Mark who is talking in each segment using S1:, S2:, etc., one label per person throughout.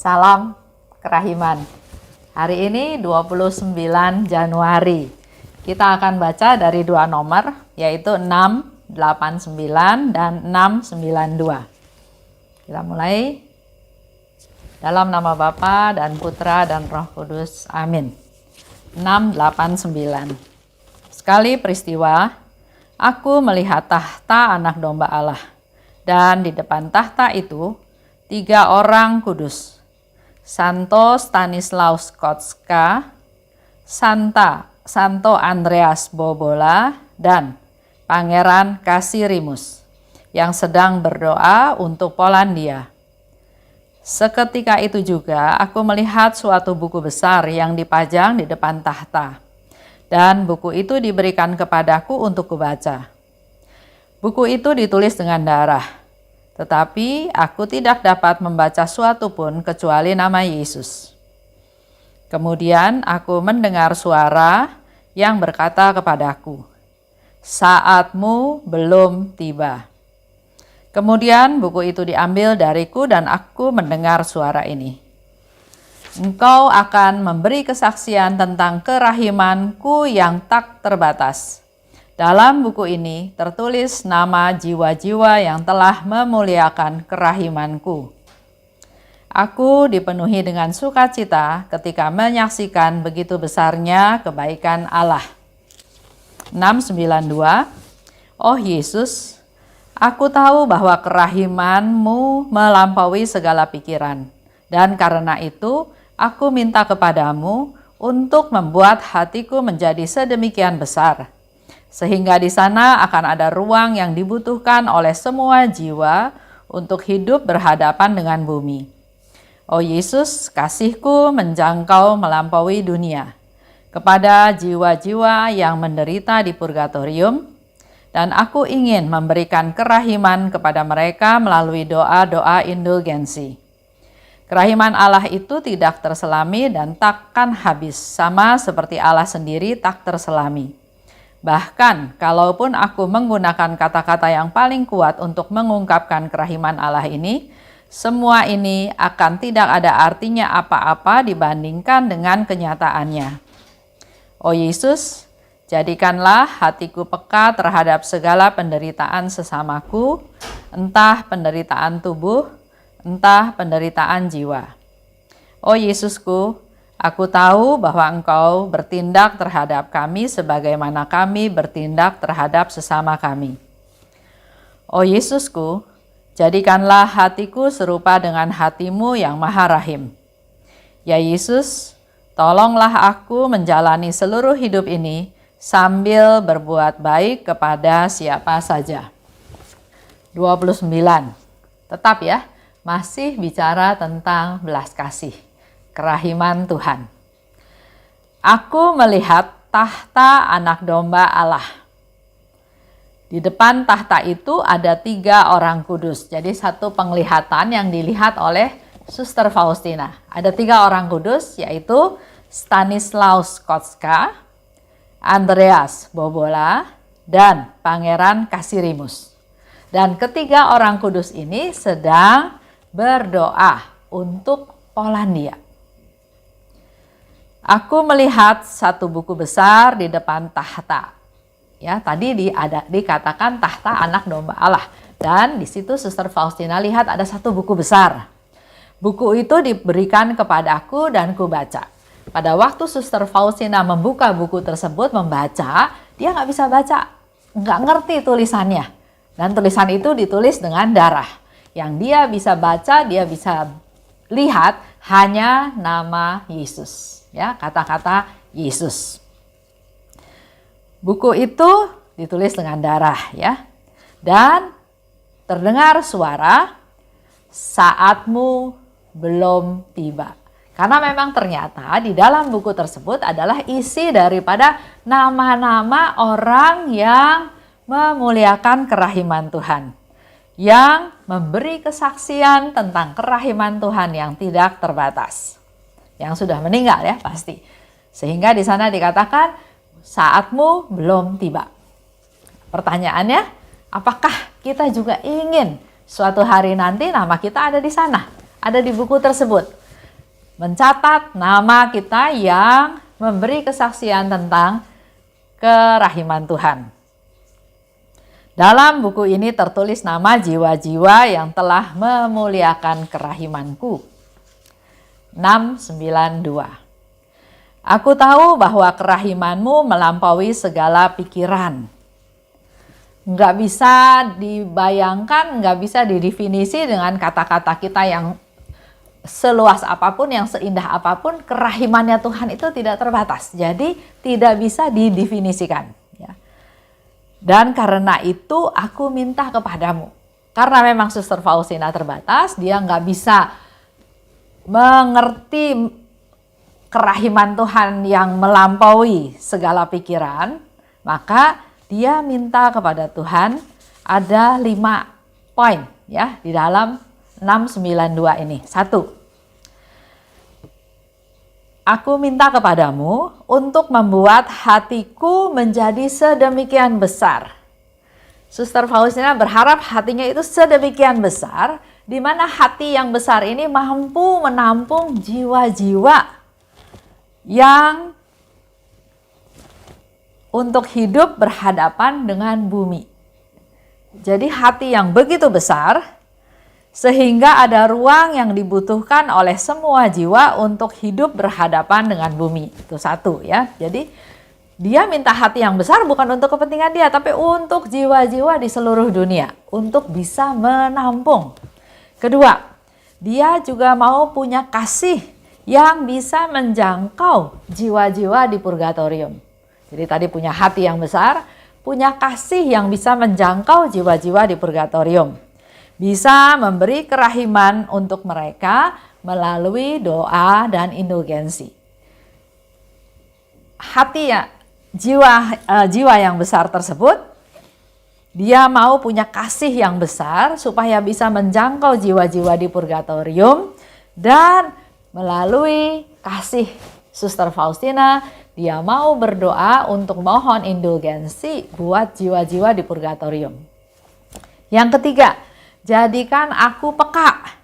S1: Salam Kerahiman. Hari ini 29 Januari. Kita akan baca dari dua nomor, yaitu 689 dan 692. Kita mulai. Dalam nama Bapa dan Putra dan Roh Kudus. Amin. 689. Sekali peristiwa, aku melihat tahta anak domba Allah, dan di depan tahta itu 3 orang kudus. Santo Stanislaus Kotska, Santo Andreas Bobola, dan Pangeran Kasirimus yang sedang berdoa untuk Polandia. Seketika itu juga aku melihat suatu buku besar yang dipajang di depan tahta, dan buku itu diberikan kepadaku untuk kubaca. Buku itu ditulis dengan darah, tetapi aku tidak dapat membaca suatu pun kecuali nama Yesus. Kemudian aku mendengar suara yang berkata kepadaku, "Saatmu belum tiba." Kemudian buku itu diambil dariku dan aku mendengar suara ini. "Engkau akan memberi kesaksian tentang kerahimanku yang tak terbatas. Dalam buku ini tertulis nama jiwa-jiwa yang telah memuliakan kerahimanku." Aku dipenuhi dengan sukacita ketika menyaksikan begitu besarnya kebaikan Allah. 692. Oh Yesus, aku tahu bahwa kerahimanmu melampaui segala pikiran, dan karena itu aku minta kepadamu untuk membuat hatiku menjadi sedemikian besar, sehingga di sana akan ada ruang yang dibutuhkan oleh semua jiwa untuk hidup berhadapan dengan bumi. Oh Yesus, kasih-Ku menjangkau melampaui dunia kepada jiwa-jiwa yang menderita di purgatorium, dan aku ingin memberikan kerahiman kepada mereka melalui doa-doa indulgensi. Kerahiman Allah itu tidak terselami dan takkan habis, sama seperti Allah sendiri tak terselami. Bahkan, kalaupun aku menggunakan kata-kata yang paling kuat untuk mengungkapkan kerahiman Allah ini, semua ini akan tidak ada artinya apa-apa dibandingkan dengan kenyataannya. Oh Yesus, jadikanlah hatiku peka terhadap segala penderitaan sesamaku, entah penderitaan tubuh, entah penderitaan jiwa. Oh Yesusku, aku tahu bahwa Engkau bertindak terhadap kami sebagaimana kami bertindak terhadap sesama kami. Oh Yesusku, jadikanlah hatiku serupa dengan hati-Mu yang Maha Rahim. Ya Yesus, tolonglah aku menjalani seluruh hidup ini sambil berbuat baik kepada siapa saja. 29. Tetap ya, masih bicara tentang belas kasih. Kerahiman Tuhan. Aku melihat tahta anak domba Allah. Di depan tahta itu ada 3 orang kudus. Jadi satu penglihatan yang dilihat oleh Suster Faustina. Ada 3 orang kudus, yaitu Stanislaus Kotska, Andreas Bobola, dan Pangeran Kasirimus. Dan ketiga orang kudus ini sedang berdoa untuk Polandia. Aku melihat satu buku besar di depan tahta. Ya, tadi dikatakan tahta anak domba Allah. Dan di situ Suster Faustina lihat ada satu buku besar. Buku itu diberikan kepadaku dan kubaca. Pada waktu Suster Faustina membuka buku tersebut, membaca, dia nggak bisa baca, nggak ngerti tulisannya. Dan tulisan itu ditulis dengan darah. Yang dia bisa baca, dia bisa lihat hanya nama Yesus. Ya, kata-kata Yesus. Buku itu ditulis dengan darah ya. Dan terdengar suara, "Saatmu belum tiba." Karena memang ternyata di dalam buku tersebut adalah isi daripada nama-nama orang yang memuliakan kerahiman Tuhan, yang memberi kesaksian tentang kerahiman Tuhan yang tidak terbatas, yang sudah meninggal ya pasti. Sehingga di sana dikatakan saatmu belum tiba. Pertanyaannya, apakah kita juga ingin suatu hari nanti nama kita ada di sana, ada di buku tersebut? mencatat nama kita yang memberi kesaksian tentang kerahiman Tuhan. Dalam buku ini tertulis nama jiwa-jiwa yang telah memuliakan kerahimanku. 692. Aku tahu bahwa kerahimanmu melampaui segala pikiran. Nggak bisa dibayangkan, nggak bisa didefinisi dengan kata-kata kita yang seluas apapun, yang seindah apapun. Kerahimannya Tuhan itu tidak terbatas, jadi tidak bisa didefinisikan, ya. Dan karena itu aku minta kepadamu, karena memang Suster Faustina terbatas, dia nggak bisa mengerti kerahiman Tuhan yang melampaui segala pikiran, maka dia minta kepada Tuhan ada 5 poin, ya, di dalam 692 ini. 1. Aku minta kepadamu untuk membuat hatiku menjadi sedemikian besar. Suster Faustina berharap hatinya itu sedemikian besar, di mana hati yang besar ini mampu menampung jiwa-jiwa yang untuk hidup berhadapan dengan bumi. Jadi hati yang begitu besar, sehingga ada ruang yang dibutuhkan oleh semua jiwa untuk hidup berhadapan dengan bumi. Itu 1, ya. Jadi dia minta hati yang besar bukan untuk kepentingan dia, tapi untuk jiwa-jiwa di seluruh dunia, untuk bisa menampung. 2, dia juga mau punya kasih yang bisa menjangkau jiwa-jiwa di purgatorium. Jadi tadi punya hati yang besar, punya kasih yang bisa menjangkau jiwa-jiwa di purgatorium. Bisa memberi kerahiman untuk mereka melalui doa dan indulgensi. Hati ya, jiwa yang besar tersebut, dia mau punya kasih yang besar supaya bisa menjangkau jiwa-jiwa di purgatorium, dan melalui kasih Suster Faustina, dia mau berdoa untuk mohon indulgensi buat jiwa-jiwa di purgatorium. Yang 3, jadikan aku peka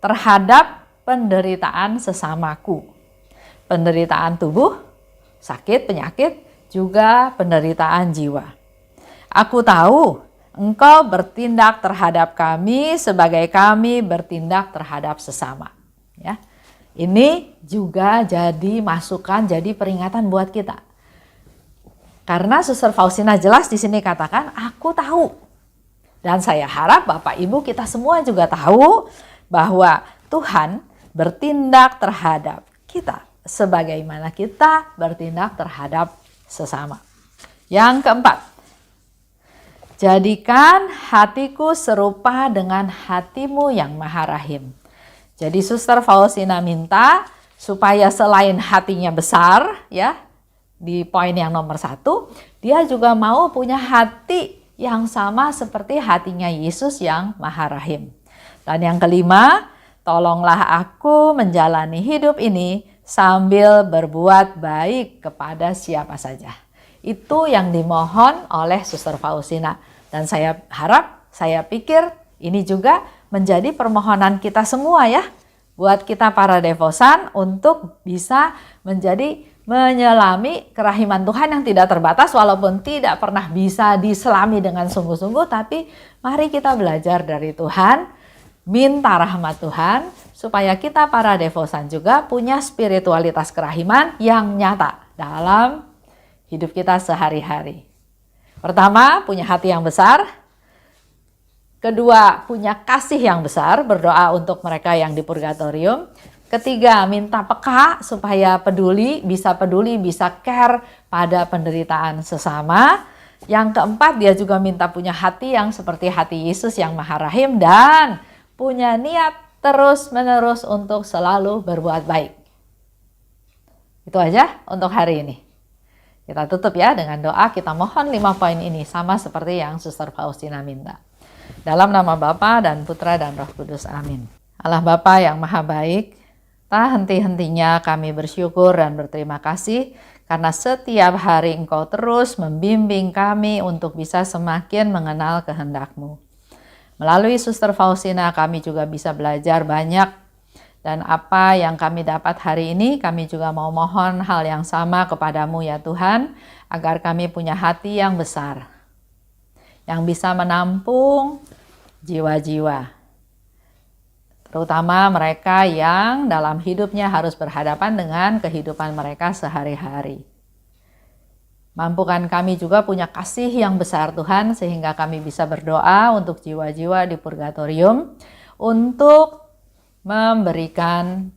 S1: terhadap penderitaan sesamaku. Penderitaan tubuh, sakit, penyakit, juga penderitaan jiwa. Aku tahu Engkau bertindak terhadap kami sebagai kami bertindak terhadap sesama. Ya. Ini juga jadi masukan, jadi peringatan buat kita. Karena Suster Faustina jelas di sini katakan, aku tahu. Dan saya harap Bapak Ibu kita semua juga tahu bahwa Tuhan bertindak terhadap kita sebagaimana kita bertindak terhadap sesama. Yang 4, jadikan hatiku serupa dengan hatimu yang Maha Rahim. Jadi Suster Faustina minta supaya selain hatinya besar, ya, di poin yang nomor 1, dia juga mau punya hati yang sama seperti hatinya Yesus yang Maha Rahim. Dan yang 5, tolonglah aku menjalani hidup ini sambil berbuat baik kepada siapa saja. Itu yang dimohon oleh Suster Faustina. Dan saya harap, saya pikir ini juga menjadi permohonan kita semua, ya. Buat kita para devosan untuk bisa menyelami kerahiman Tuhan yang tidak terbatas, walaupun tidak pernah bisa diselami dengan sungguh-sungguh, tapi mari kita belajar dari Tuhan, minta rahmat Tuhan, supaya kita para devosan juga punya spiritualitas kerahiman yang nyata dalam hidup kita sehari-hari. Pertama, punya hati yang besar. Kedua, punya kasih yang besar, berdoa untuk mereka yang di purgatorium. Ketiga, minta peka supaya bisa care pada penderitaan sesama. Yang keempat, dia juga minta punya hati yang seperti hati Yesus yang Maha Rahim, dan punya niat terus-menerus untuk selalu berbuat baik. Itu aja untuk hari ini. Kita tutup ya dengan doa, kita mohon 5 poin ini sama seperti yang Suster Faustina minta. Dalam nama Bapa dan Putra dan Roh Kudus, amin. Allah Bapa yang Maha Baik, tak henti-hentinya kami bersyukur dan berterima kasih karena setiap hari Engkau terus membimbing kami untuk bisa semakin mengenal kehendak-Mu. Melalui Suster Faustina kami juga bisa belajar banyak Dan apa yang kami dapat hari ini, kami juga mau mohon hal yang sama kepadamu ya Tuhan, agar kami punya hati yang besar, yang bisa menampung jiwa-jiwa, terutama mereka yang dalam hidupnya harus berhadapan dengan kehidupan mereka sehari-hari. Mampukan kami juga punya kasih yang besar Tuhan, sehingga kami bisa berdoa untuk jiwa-jiwa di purgatorium, untuk memberikan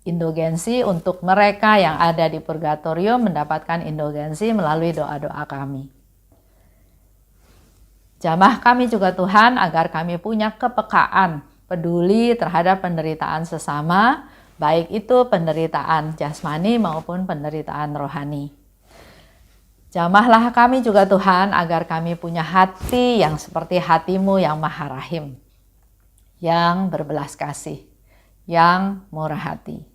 S1: indulgensi untuk mereka yang ada di purgatorium, mendapatkan indulgensi melalui doa-doa kami. Jamah kami juga Tuhan, agar kami punya kepekaan, peduli terhadap penderitaan sesama, baik itu penderitaan jasmani maupun penderitaan rohani. Jamahlah kami juga Tuhan, agar kami punya hati yang seperti hati-Mu yang maha rahim, yang berbelas kasih, yang murah hati.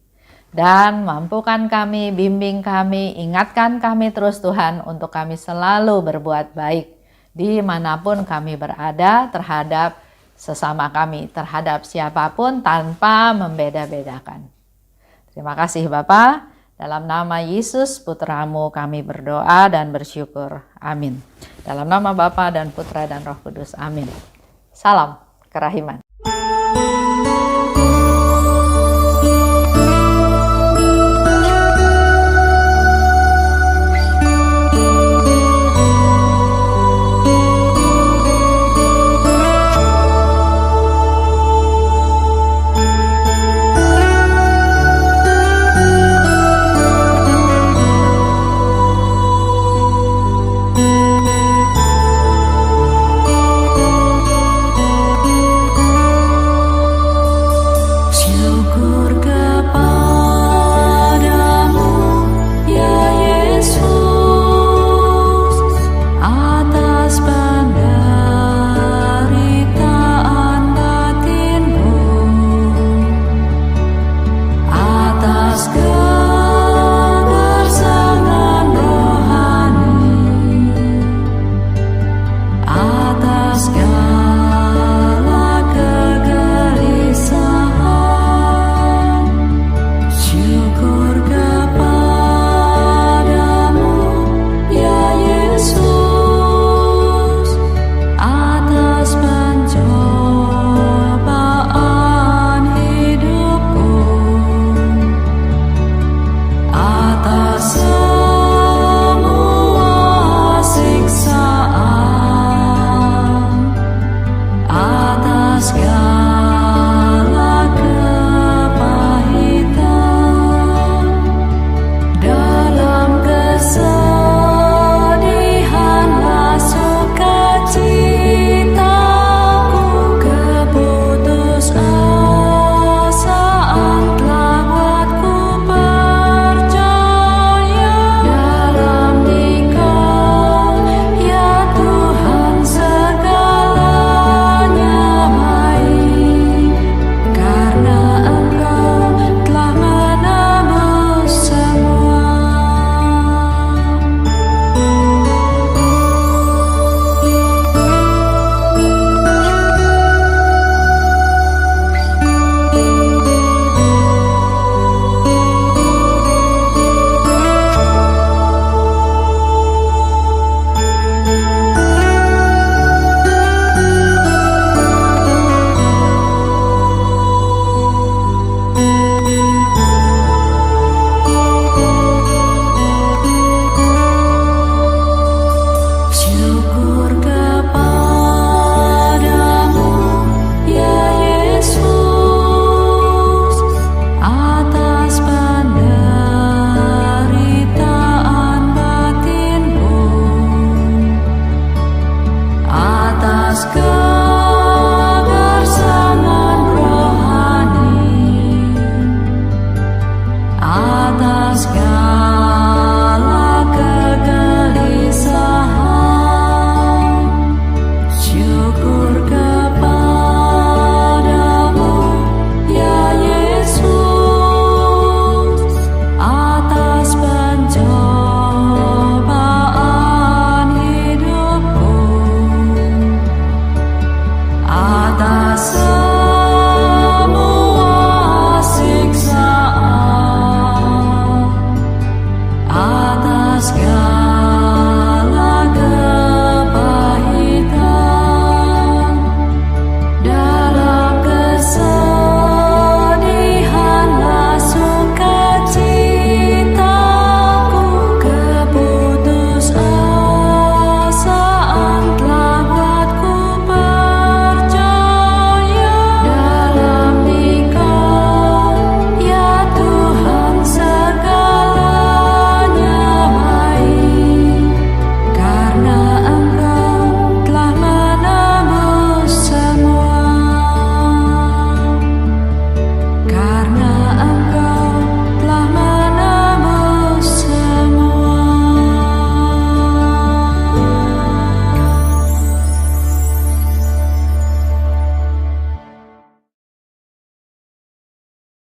S1: Dan mampukan kami, bimbing kami, ingatkan kami terus Tuhan, untuk kami selalu berbuat baik dimanapun kami berada terhadap sesama kami, terhadap siapapun tanpa membeda-bedakan. Terima kasih Bapa, dalam nama Yesus Putra-Mu kami berdoa dan bersyukur. Amin. Dalam nama Bapa dan Putra dan Roh Kudus. Amin. Salam kerahiman.